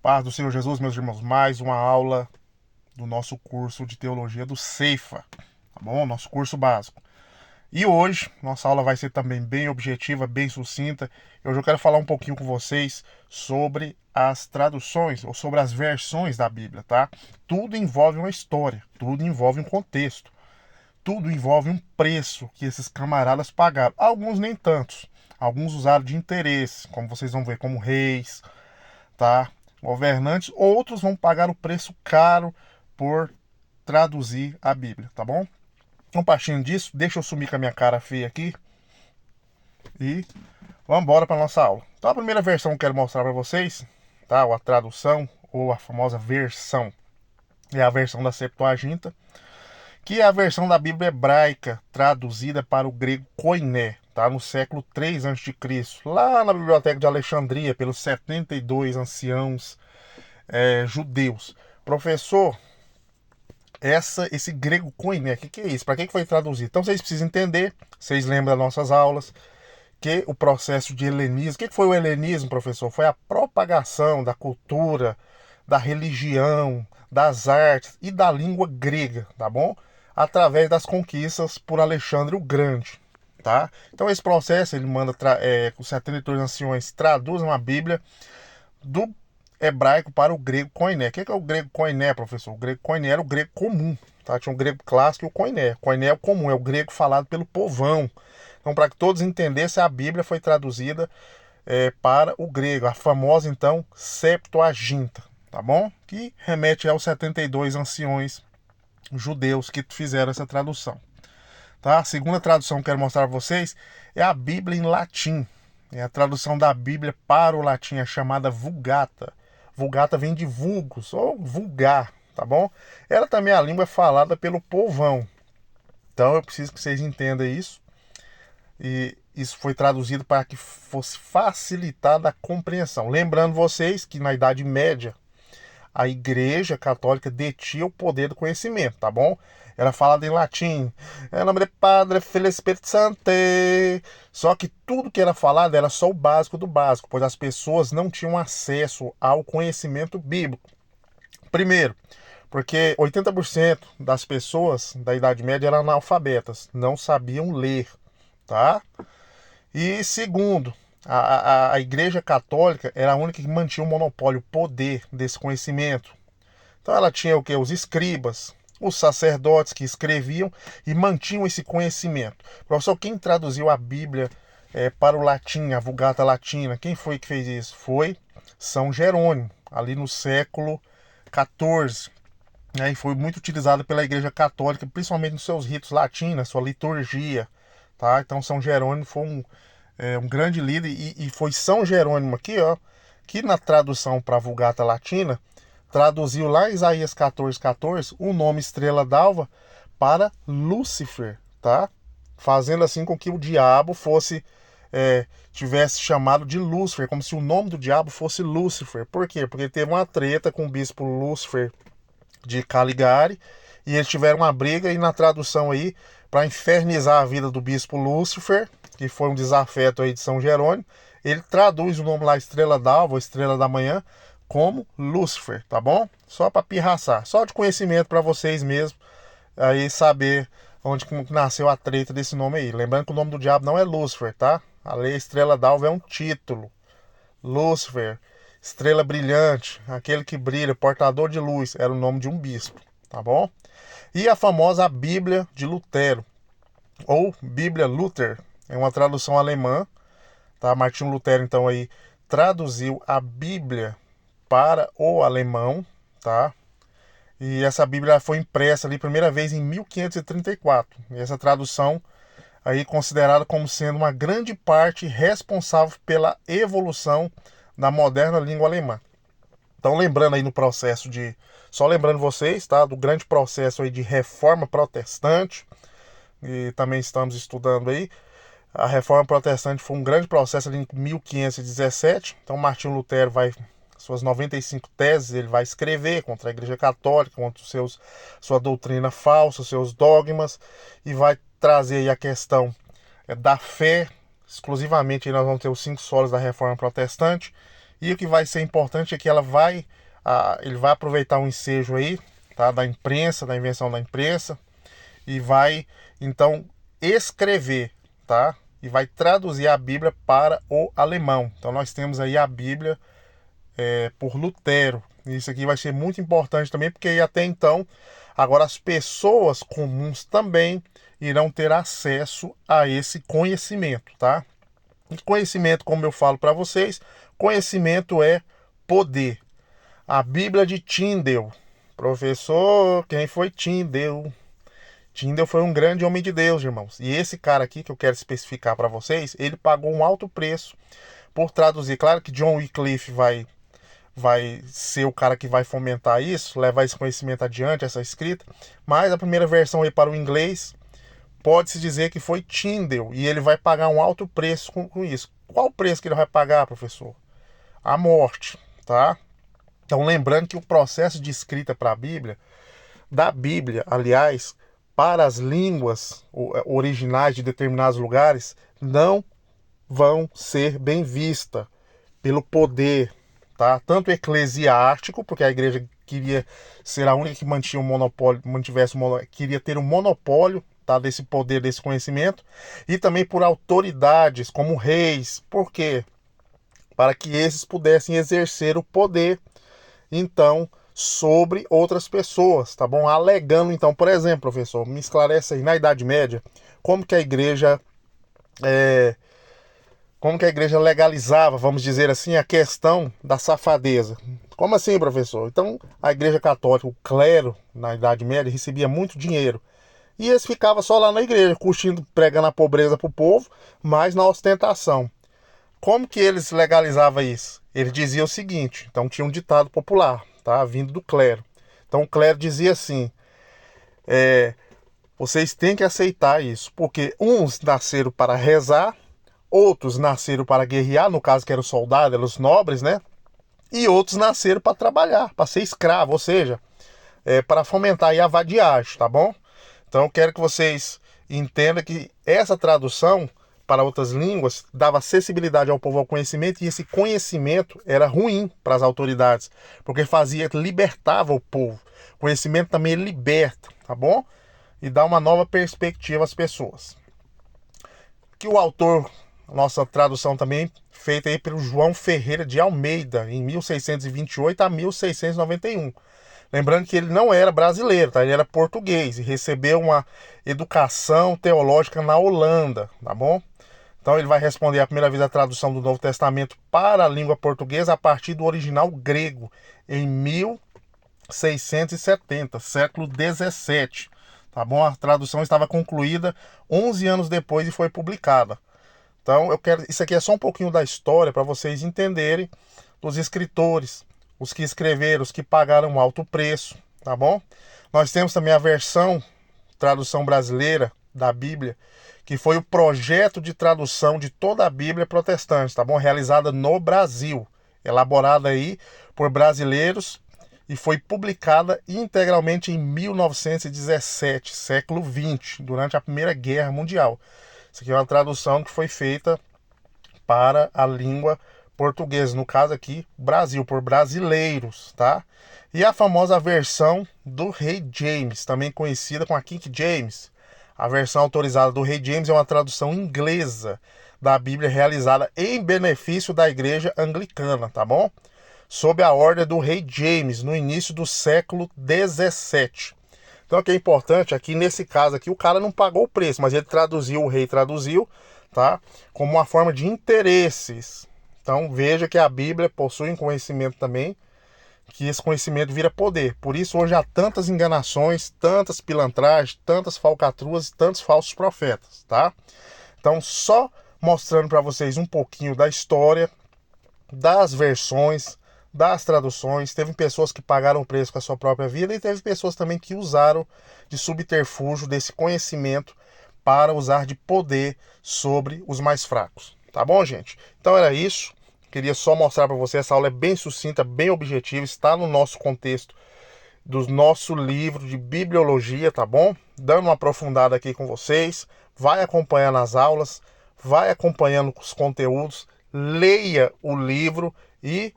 Paz do Senhor Jesus, meus irmãos, mais uma aula do nosso curso de teologia do Ceifa, tá bom? Nosso curso básico. E hoje, nossa aula vai ser também bem objetiva, bem sucinta. Hoje eu quero falar um pouquinho com vocês sobre as traduções ou sobre as versões da Bíblia, tá? Tudo envolve uma história, tudo envolve um contexto, tudo envolve um preço que esses camaradas pagaram. Alguns nem tantos, alguns usaram de interesse, como vocês vão ver, como reis, tá? Governantes, outros vão pagar o preço caro por traduzir a Bíblia, tá bom? Então, partindo disso, deixa eu sumir com a minha cara feia aqui e vamos embora para nossa aula. Então, a primeira versão que eu quero mostrar para vocês, tá? Ou a tradução, ou a famosa versão, é a versão da Septuaginta, que é a versão da Bíblia hebraica traduzida para o grego koiné, tá? No século 3 a.C., lá na Biblioteca de Alexandria, pelos 72 anciãos judeus. Professor, esse grego koiné, o que é isso? Para que foi traduzido? Então vocês precisam entender, vocês lembram das nossas aulas, que o processo de helenismo, o que foi o helenismo, professor? Foi a propagação da cultura, da religião, das artes e da língua grega, tá bom? Através das conquistas por Alexandre o Grande, tá? Então esse processo, ele manda, os 72 anciões traduzam a Bíblia do hebraico para o grego koiné. O que é o grego koiné, professor? O grego koiné era o grego comum, tá? Tinha o grego clássico e o koiné. O koiné é o comum, é o grego falado pelo povão. Então, para que todos entendessem, a Bíblia foi traduzida para o grego, a famosa, então, Septuaginta, tá bom? Que remete aos 72 anciões judeus que fizeram essa tradução. Tá? A segunda tradução que eu quero mostrar para vocês é a Bíblia em latim. É a tradução da Bíblia para o latim, é chamada Vulgata. Vulgata vem de vulgus, ou vulgar, tá bom? Ela também é a língua falada pelo povão. Então eu preciso que vocês entendam isso. E isso foi traduzido para que fosse facilitada a compreensão. Lembrando vocês que na Idade Média, a Igreja Católica detinha o poder do conhecimento, tá bom? Era falado em latim. Em nome do Padre, Filho e Espírito Santo. Só que tudo que era falado era só o básico do básico, pois as pessoas não tinham acesso ao conhecimento bíblico. Primeiro, porque 80% das pessoas da Idade Média eram analfabetas, não sabiam ler, tá? E segundo, a Igreja Católica era a única que mantinha o monopólio, o poder desse conhecimento. Então ela tinha o que? Os escribas, os sacerdotes que escreviam e mantinham esse conhecimento. Professor, quem traduziu a Bíblia para o latim, a Vulgata Latina? Quem foi que fez isso? Foi São Jerônimo, ali no século XIV. E foi muito utilizado pela Igreja Católica, principalmente nos seus ritos latinos, na sua liturgia. Tá? Então São Jerônimo foi um grande líder e foi São Jerônimo aqui, ó, que na tradução para a Vulgata Latina traduziu lá em Isaías 14:14 o nome Estrela d'Alva para Lúcifer, tá? Fazendo assim com que o diabo tivesse chamado de Lúcifer, como se o nome do diabo fosse Lúcifer. Por quê? Porque teve uma treta com o bispo Lúcifer de Caligari e eles tiveram uma briga e na tradução aí, para infernizar a vida do bispo Lúcifer, que foi um desafeto aí de São Jerônimo, ele traduz o nome lá Estrela d'Alva, Estrela da Manhã, como Lúcifer, tá bom? Só para pirraçar, só de conhecimento para vocês mesmos aí saber onde nasceu a treta desse nome aí. Lembrando que o nome do diabo não é Lúcifer, tá? A lei Estrela d'Alva é um título. Lúcifer, estrela brilhante, aquele que brilha, portador de luz, era o nome de um bispo, tá bom? E a famosa Bíblia de Lutero, ou Bíblia Luther, é uma tradução alemã, tá? Martinho Lutero, então, aí traduziu a Bíblia para o alemão, tá? E essa Bíblia foi impressa ali primeira vez em 1534. E essa tradução aí considerada como sendo uma grande parte responsável pela evolução da moderna língua alemã. Então, lembrando aí no processo só lembrando vocês, tá? Do grande processo aí de reforma protestante, e também estamos estudando aí. A reforma protestante foi um grande processo ali em 1517. Então, Martinho Lutero suas 95 teses, ele vai escrever contra a Igreja Católica, contra sua doutrina falsa, seus dogmas, e vai trazer aí a questão da fé. Exclusivamente aí nós vamos ter os 5 solas da Reforma Protestante E o que vai ser importante é que ele vai aproveitar o ensejo aí, tá, da imprensa, da invenção da imprensa, e vai então escrever, tá? E vai traduzir a Bíblia para o alemão. Então nós temos aí a Bíblia por Lutero. Isso aqui vai ser muito importante também, porque aí até então, agora as pessoas comuns também irão ter acesso a esse conhecimento, tá? E conhecimento, como eu falo para vocês, conhecimento é poder. A Bíblia de Tyndale. Professor, quem foi Tyndale? Tyndale foi um grande homem de Deus, irmãos. E esse cara aqui que eu quero especificar para vocês, ele pagou um alto preço por traduzir. Claro que John Wycliffe vai ser o cara que vai fomentar isso, levar esse conhecimento adiante, essa escrita. Mas a primeira versão aí para o inglês, pode-se dizer que foi Tyndale. E ele vai pagar um alto preço com isso. Qual o preço que ele vai pagar, professor? A morte, tá? Então lembrando que o processo de escrita para a Bíblia, da Bíblia, aliás, para as línguas originais de determinados lugares, não vão ser bem vistas pelo poder, tá? Tanto eclesiástico, porque a igreja queria ser a única que mantinha o monopólio, queria ter um monopólio, tá, desse poder, desse conhecimento, e também por autoridades como reis. Por quê? Para que esses pudessem exercer o poder, então, sobre outras pessoas, tá bom? Alegando, então, por exemplo, professor, me esclarece aí, na Idade Média, como que a igreja legalizava, vamos dizer assim, a questão da safadeza. Como assim, professor? Então, a igreja católica, o clero, na Idade Média, recebia muito dinheiro. E eles ficavam só lá na igreja, curtindo, pregando a pobreza para o povo, mas na ostentação. Como que eles legalizavam isso? Eles diziam o seguinte, então tinha um ditado popular, tá, vindo do clero. Então o clero dizia assim, vocês têm que aceitar isso, porque uns nasceram para rezar, outros nasceram para guerrear, no caso que eram os soldados, eram os nobres, né? E outros nasceram para trabalhar, para ser escravo, ou seja, para fomentar aí a vadiagem, tá bom? Então eu quero que vocês entendam que essa tradução para outras línguas dava acessibilidade ao povo ao conhecimento, e esse conhecimento era ruim para as autoridades, porque libertava o povo. O conhecimento também liberta, tá bom? E dá uma nova perspectiva às pessoas. Que o autor, nossa tradução também, feita aí pelo João Ferreira de Almeida, em 1628 a 1691. Lembrando que ele não era brasileiro, tá? Ele era português e recebeu uma educação teológica na Holanda, tá bom? Então ele vai responder a primeira vez a tradução do Novo Testamento para a língua portuguesa a partir do original grego, em 1670, século 17. Tá bom? A tradução estava concluída 11 anos depois e foi publicada. Então isso aqui é só um pouquinho da história para vocês entenderem dos escritores, os que escreveram, os que pagaram um alto preço, tá bom? Nós temos também a versão, tradução brasileira da Bíblia, que foi o projeto de tradução de toda a Bíblia protestante, tá bom? Realizada no Brasil, elaborada aí por brasileiros e foi publicada integralmente em 1917, século 20, durante a Primeira Guerra Mundial. Isso aqui é uma tradução que foi feita para a língua portuguesa, no caso aqui, Brasil, por brasileiros, tá? E a famosa versão do Rei James, também conhecida como a King James. A versão autorizada do Rei James é uma tradução inglesa da Bíblia realizada em benefício da Igreja Anglicana, tá bom? Sob a ordem do Rei James, no início do século 17. Então o que é importante aqui, nesse caso aqui, o cara não pagou o preço, mas ele traduziu, o rei traduziu, tá? Como uma forma de interesses. Então veja que a Bíblia possui um conhecimento também, que esse conhecimento vira poder. Por isso hoje há tantas enganações, tantas pilantragens, tantas falcatruas e tantos falsos profetas, tá? Então só mostrando para vocês um pouquinho da história, das versões, das traduções. Teve pessoas que pagaram o preço com a sua própria vida e teve pessoas também que usaram de subterfúgio desse conhecimento para usar de poder sobre os mais fracos. Tá bom, gente? Então era isso. Queria só mostrar para você, essa aula é bem sucinta, bem objetiva, está no nosso contexto do nosso livro de bibliologia, tá bom? Dando uma aprofundada aqui com vocês, vai acompanhando as aulas, vai acompanhando os conteúdos, leia o livro e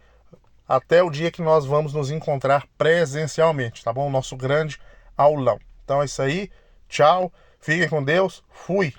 até o dia que nós vamos nos encontrar presencialmente, tá bom? Nosso grande aulão. Então é isso aí. Tchau. Fiquem com Deus. Fui.